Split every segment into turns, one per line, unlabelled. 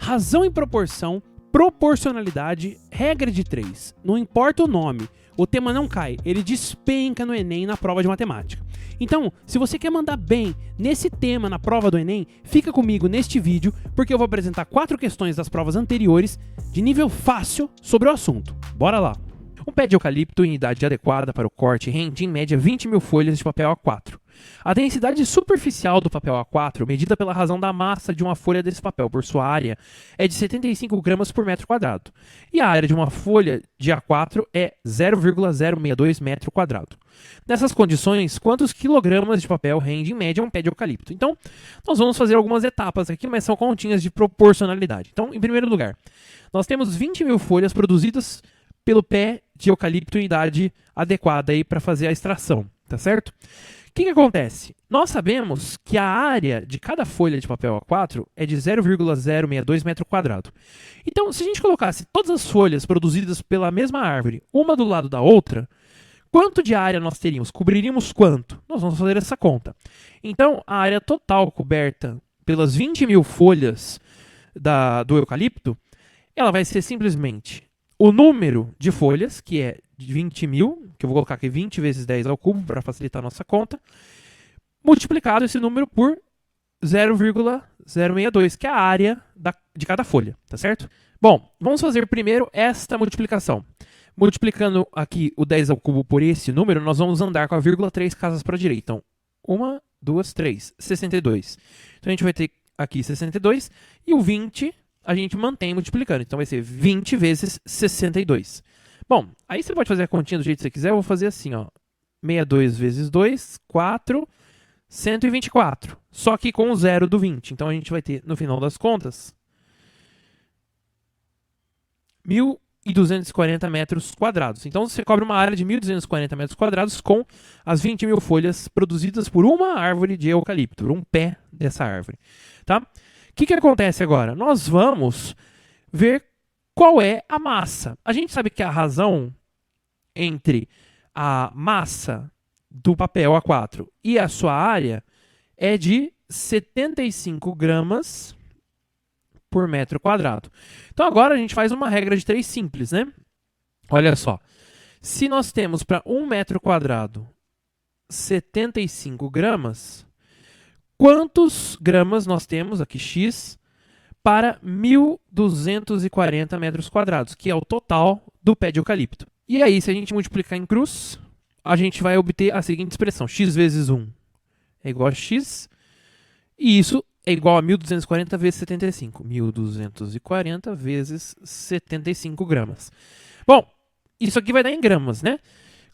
Razão e proporção, proporcionalidade, regra de 3. Não importa o nome, o tema não cai, ele despenca no Enem na prova de matemática. Então, se você quer mandar bem nesse tema na prova do Enem, fica comigo neste vídeo, porque eu vou apresentar 4 questões das provas anteriores de nível fácil sobre o assunto. Bora lá! Um pé de eucalipto em idade adequada para o corte rende em média 20 mil folhas de papel A4. A densidade superficial do papel A4, medida pela razão da massa de uma folha desse papel por sua área, é de 75 gramas por metro quadrado. E a área de uma folha de A4 é 0,062 metro quadrado. Nessas condições, quantos quilogramas de papel rende em média um pé de eucalipto? Então, nós vamos fazer algumas etapas aqui, mas são continhas de proporcionalidade. Então, em primeiro lugar, nós temos 20 mil folhas produzidas pelo pé de eucalipto em idade adequada para fazer a extração, tá certo? O que acontece? Nós sabemos que a área de cada folha de papel A4 é de 0,062 metro quadrado. Então, se a gente colocasse todas as folhas produzidas pela mesma árvore, uma do lado da outra, quanto de área nós teríamos? Cobriríamos quanto? Nós vamos fazer essa conta. Então, a área total coberta pelas 20 mil folhas do eucalipto, ela vai ser simplesmente o número de folhas, que é de 20 mil, que eu vou colocar aqui 20 vezes 10 ao cubo para facilitar a nossa conta, multiplicado esse número por 0,062, que é a área de cada folha, tá certo? Bom, vamos fazer primeiro esta multiplicação. Multiplicando aqui o 10 ao cubo por esse número, nós vamos andar com a vírgula 3 casas para a direita. Então, 1, 2, 3, 62. Então, a gente vai ter aqui 62 e o 20 a gente mantém multiplicando. Então, vai ser 20 vezes 62. Bom, aí você pode fazer a continha do jeito que você quiser. Eu vou fazer assim, ó. 62 vezes 2, 4, 124. Só que com o zero do 20. Então, a gente vai ter, no final das contas, 1.240 metros quadrados. Então, você cobre uma área de 1.240 metros quadrados com as 20 mil folhas produzidas por uma árvore de eucalipto, por um pé dessa árvore. Tá? O que acontece agora? Nós vamos ver qual é a massa. A gente sabe que a razão entre a massa do papel A4 e a sua área é de 75 gramas por metro quadrado. Então agora a gente faz uma regra de 3 simples, né? Olha só. Se nós temos para 1 metro quadrado 75 gramas, quantos gramas nós temos, aqui x, para 1.240 metros quadrados, que é o total do pé de eucalipto. E aí, se a gente multiplicar em cruz, a gente vai obter a seguinte expressão. X vezes 1 é igual a x, e isso é igual a 1.240 vezes 75. 1.240 vezes 75 gramas. Bom, isso aqui vai dar em gramas, né?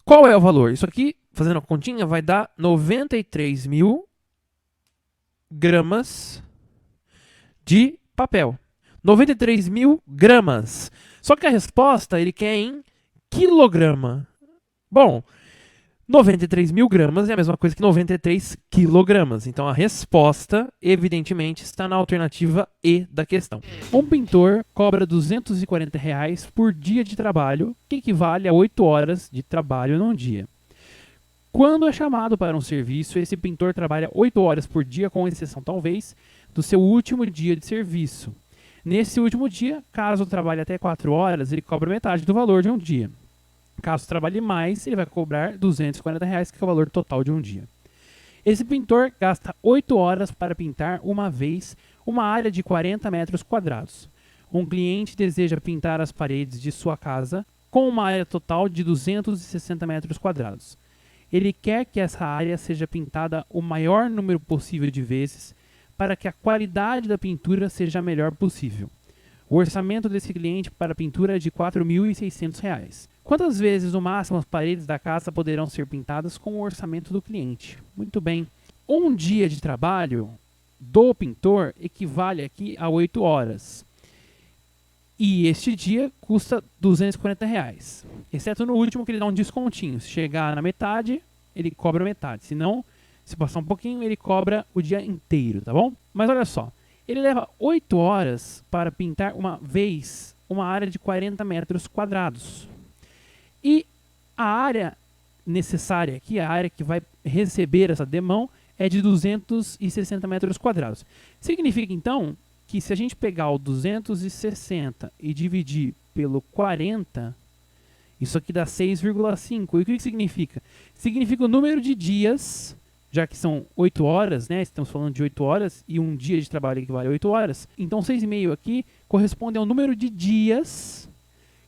Qual é o valor? Isso aqui, fazendo a continha, vai dar 93.000 gramas de papel. 93.000 gramas. Só que a resposta ele quer em quilograma. Bom, 93.000 gramas é a mesma coisa que 93 quilogramas. Então a resposta, evidentemente, está na alternativa E da questão. Um pintor cobra R$240 por dia de trabalho, que equivale a 8 horas de trabalho num dia. Quando é chamado para um serviço, esse pintor trabalha 8 horas por dia, com exceção, talvez, do seu último dia de serviço. Nesse último dia, caso trabalhe até 4 horas, ele cobra metade do valor de um dia. Caso trabalhe mais, ele vai cobrar R$240, que é o valor total de um dia. Esse pintor gasta 8 horas para pintar uma vez uma área de 40 metros quadrados. Um cliente deseja pintar as paredes de sua casa com uma área total de 260 metros quadrados. Ele quer que essa área seja pintada o maior número possível de vezes para que a qualidade da pintura seja a melhor possível. O orçamento desse cliente para a pintura é de R$4.600. Quantas vezes no máximo as paredes da casa poderão ser pintadas com o orçamento do cliente? Muito bem. Um dia de trabalho do pintor equivale aqui a 8 horas. E este dia custa R$240. Exceto no último, que ele dá um descontinho. Se chegar na metade, ele cobra metade. Se não, se passar um pouquinho, ele cobra o dia inteiro, tá bom? Mas olha só, ele leva 8 horas para pintar uma vez uma área de 40 metros quadrados. E a área necessária aqui, a área que vai receber essa demão, é de 260 metros quadrados. Significa, então, que se a gente pegar o 260 e dividir pelo 40, isso aqui dá 6,5. E o que significa? Significa o número de dias, já que são 8 horas, né? Estamos falando de 8 horas e um dia de trabalho equivale a 8 horas. Então 6,5 aqui corresponde ao número de dias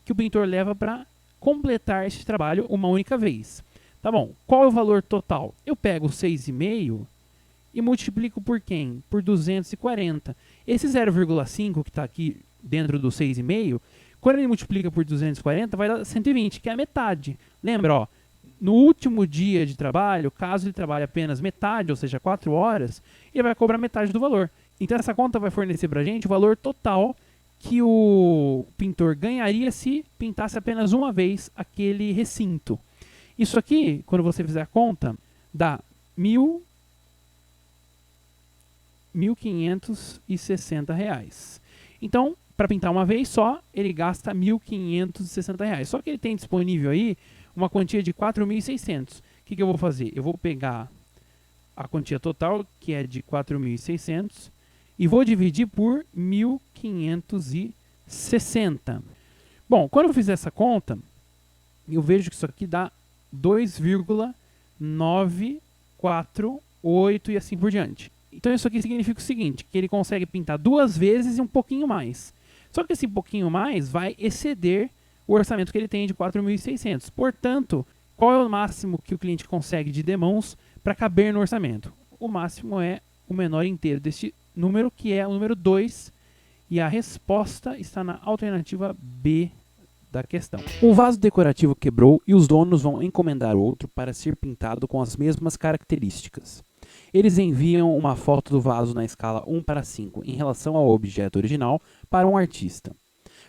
que o pintor leva para completar esse trabalho uma única vez. Tá bom, qual é o valor total? Eu pego 6,5 e multiplico por quem? Por 240. Esse 0,5 que está aqui dentro do 6,5, quando ele multiplica por 240, vai dar 120, que é a metade. Lembra, ó, no último dia de trabalho, caso ele trabalhe apenas metade, ou seja, 4 horas, ele vai cobrar metade do valor. Então essa conta vai fornecer para a gente o valor total que o pintor ganharia se pintasse apenas uma vez aquele recinto. Isso aqui, quando você fizer a conta, dá R$1.560. Então, para pintar uma vez só, ele gasta R$1.560. Só que ele tem disponível aí uma quantia de 4.600. O que eu vou fazer? Eu vou pegar a quantia total, que é de 4.600, e vou dividir por 1.560. Bom, quando eu fizer essa conta, eu vejo que isso aqui dá 2,948 e assim por diante. Então isso aqui significa o seguinte, que ele consegue pintar 2 vezes e um pouquinho mais. Só que esse pouquinho mais vai exceder o orçamento que ele tem de 4.600. Portanto, qual é o máximo que o cliente consegue de demãos para caber no orçamento? O máximo é o menor inteiro deste número, que é o número 2, e a resposta está na alternativa B da questão. O vaso decorativo quebrou e os donos vão encomendar outro para ser pintado com as mesmas características. Eles enviam uma foto do vaso na escala 1:5 em relação ao objeto original para um artista.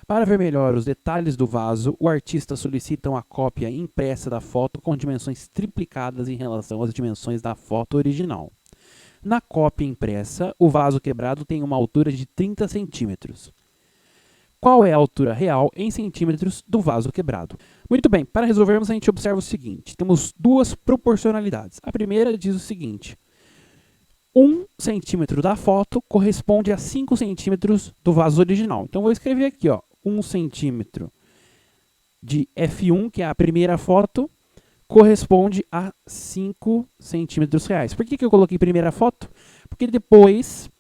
Para ver melhor os detalhes do vaso, o artista solicita uma cópia impressa da foto com dimensões triplicadas em relação às dimensões da foto original. Na cópia impressa, o vaso quebrado tem uma altura de 30 centímetros. Qual é a altura real em centímetros do vaso quebrado? Muito bem, para resolvermos a gente observa o seguinte, temos duas proporcionalidades. A primeira diz o seguinte, 1 centímetro da foto corresponde a 5 centímetros do vaso original. Então vou escrever aqui, ó, 1 centímetro de F1, que é a primeira foto, corresponde a 5 centímetros reais. Por que eu coloquei primeira foto? Porque depois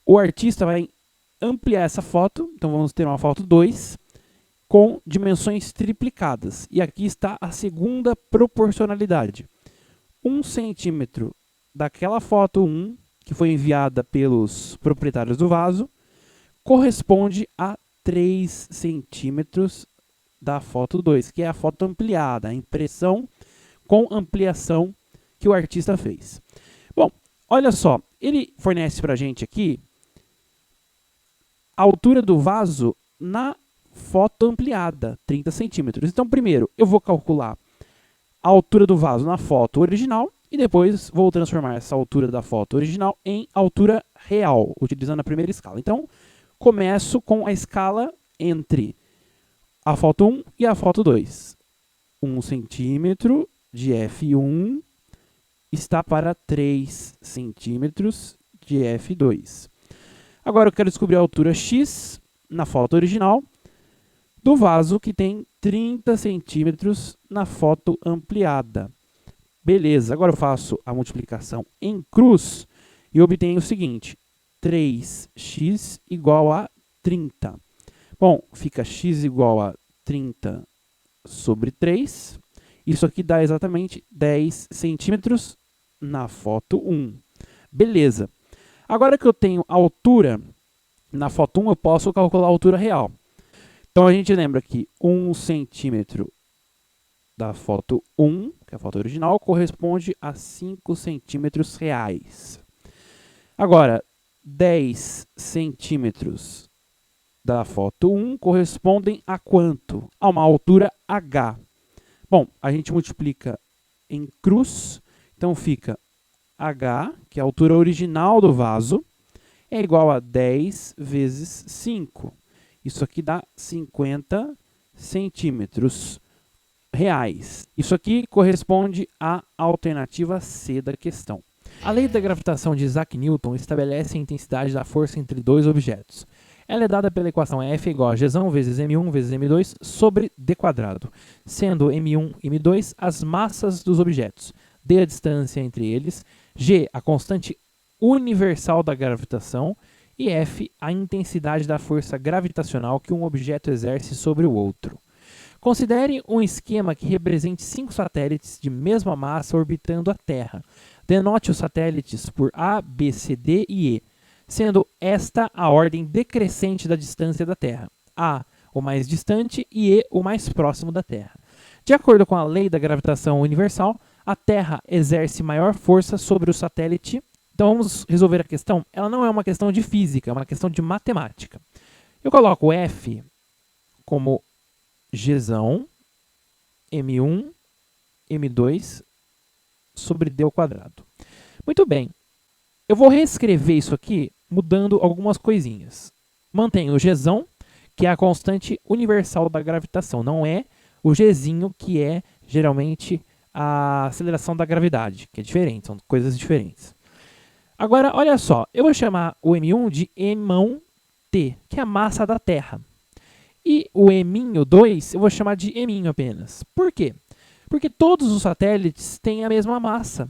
o artista vai ampliar essa foto, então vamos ter uma foto 2 com dimensões triplicadas. E aqui está a segunda proporcionalidade. 1 centímetro daquela foto 1, que foi enviada pelos proprietários do vaso, corresponde a 3 centímetros da foto 2, que é a foto ampliada, a impressão com ampliação que o artista fez. Bom, olha só, ele fornece para a gente aqui a altura do vaso na foto ampliada, 30 centímetros. Então, primeiro, eu vou calcular a altura do vaso na foto original e depois vou transformar essa altura da foto original em altura real, utilizando a primeira escala. Então, começo com a escala entre a foto 1 e a foto 2. 1 centímetro de F1 está para 3 centímetros de F2. Agora eu quero descobrir a altura X na foto original do vaso que tem 30 centímetros na foto ampliada. Beleza, agora eu faço a multiplicação em cruz e obtenho o seguinte, 3x igual a 30. Bom, fica x igual a 30 sobre 3. Isso aqui dá exatamente 10 centímetros na foto 1. Beleza. Agora que eu tenho a altura na foto 1, eu posso calcular a altura real. Então a gente lembra que 1 centímetro da foto 1, que é a foto original, corresponde a 5 centímetros reais. Agora, 10 centímetros da foto 1 correspondem a quanto? A uma altura H. Bom, a gente multiplica em cruz, então fica H, que é a altura original do vaso, é igual a 10 vezes 5. Isso aqui dá 50 centímetros reais. Isso aqui corresponde à alternativa C da questão. A lei da gravitação de Isaac Newton estabelece a intensidade da força entre dois objetos. Ela é dada pela equação F igual a Gzão vezes M1 vezes M2 sobre D², sendo M1 e M2 as massas dos objetos, D a distância entre eles, G a constante universal da gravitação e F a intensidade da força gravitacional que um objeto exerce sobre o outro. Considere um esquema que represente 5 satélites de mesma massa orbitando a Terra. Denote os satélites por A, B, C, D e E, sendo esta a ordem decrescente da distância da Terra. A, o mais distante, e E, o mais próximo da Terra. De acordo com a lei da gravitação universal, a Terra exerce maior força sobre o satélite. Então vamos resolver a questão. Ela não é uma questão de física, é uma questão de matemática. Eu coloco F como Gzão, M1, M2 sobre D². Muito bem. Eu vou reescrever isso aqui mudando algumas coisinhas. Mantenho o Gzão, que é a constante universal da gravitação. Não é o Gzinho, que é geralmente a aceleração da gravidade, que é diferente, são coisas diferentes. Agora, olha só, eu vou chamar o M1 de M1T, que é a massa da Terra. E o M2 eu vou chamar de M apenas. Por quê? Porque todos os satélites têm a mesma massa.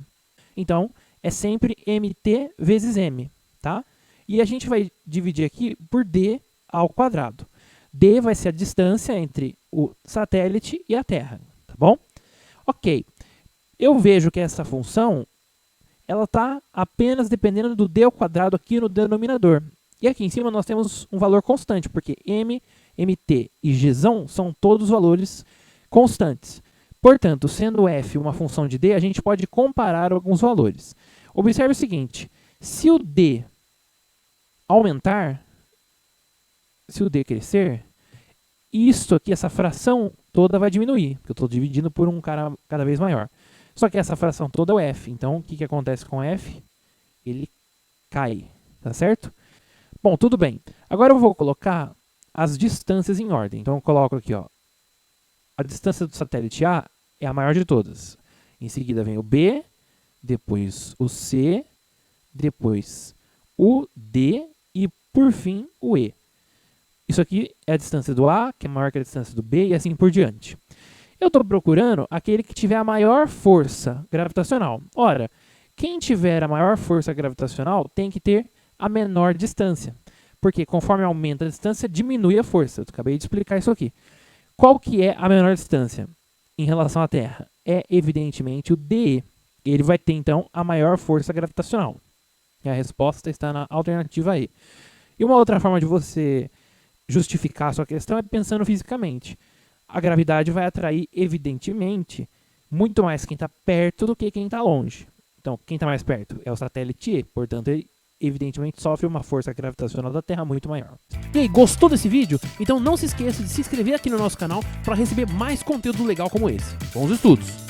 Então, é sempre mt vezes m, tá? E a gente vai dividir aqui por d ao quadrado. D vai ser a distância entre o satélite e a Terra, tá bom? Ok. Eu vejo que essa função ela está apenas dependendo do d² aqui no denominador. E aqui em cima nós temos um valor constante, porque m, mt e gzão são todos valores constantes. Portanto, sendo f uma função de d, a gente pode comparar alguns valores. Observe o seguinte, se o d aumentar, se o d crescer, isso aqui, essa fração toda vai diminuir, porque eu estou dividindo por um cara cada vez maior. Só que essa fração toda é o f, então o que acontece com f? Ele cai, tá certo? Bom, tudo bem. Agora eu vou colocar as distâncias em ordem. Então eu coloco aqui, ó, a distância do satélite A é a maior de todas. Em seguida vem o B, depois o C, depois o D e, por fim, o E. Isso aqui é a distância do A, que é maior que a distância do B, e assim por diante. Eu estou procurando aquele que tiver a maior força gravitacional. Ora, quem tiver a maior força gravitacional tem que ter a menor distância. Porque conforme aumenta a distância, diminui a força. Eu acabei de explicar isso aqui. Qual que é a menor distância em relação à Terra? É, evidentemente, o DE. Ele vai ter, então, a maior força gravitacional. E a resposta está na alternativa E. E uma outra forma de você justificar a sua questão é pensando fisicamente. A gravidade vai atrair, evidentemente, muito mais quem está perto do que quem está longe. Então, quem está mais perto é o satélite E. Portanto, ele evidentemente sofre uma força gravitacional da Terra muito maior. E aí, gostou desse vídeo? Então não se esqueça de se inscrever aqui no nosso canal para receber mais conteúdo legal como esse. Bons estudos!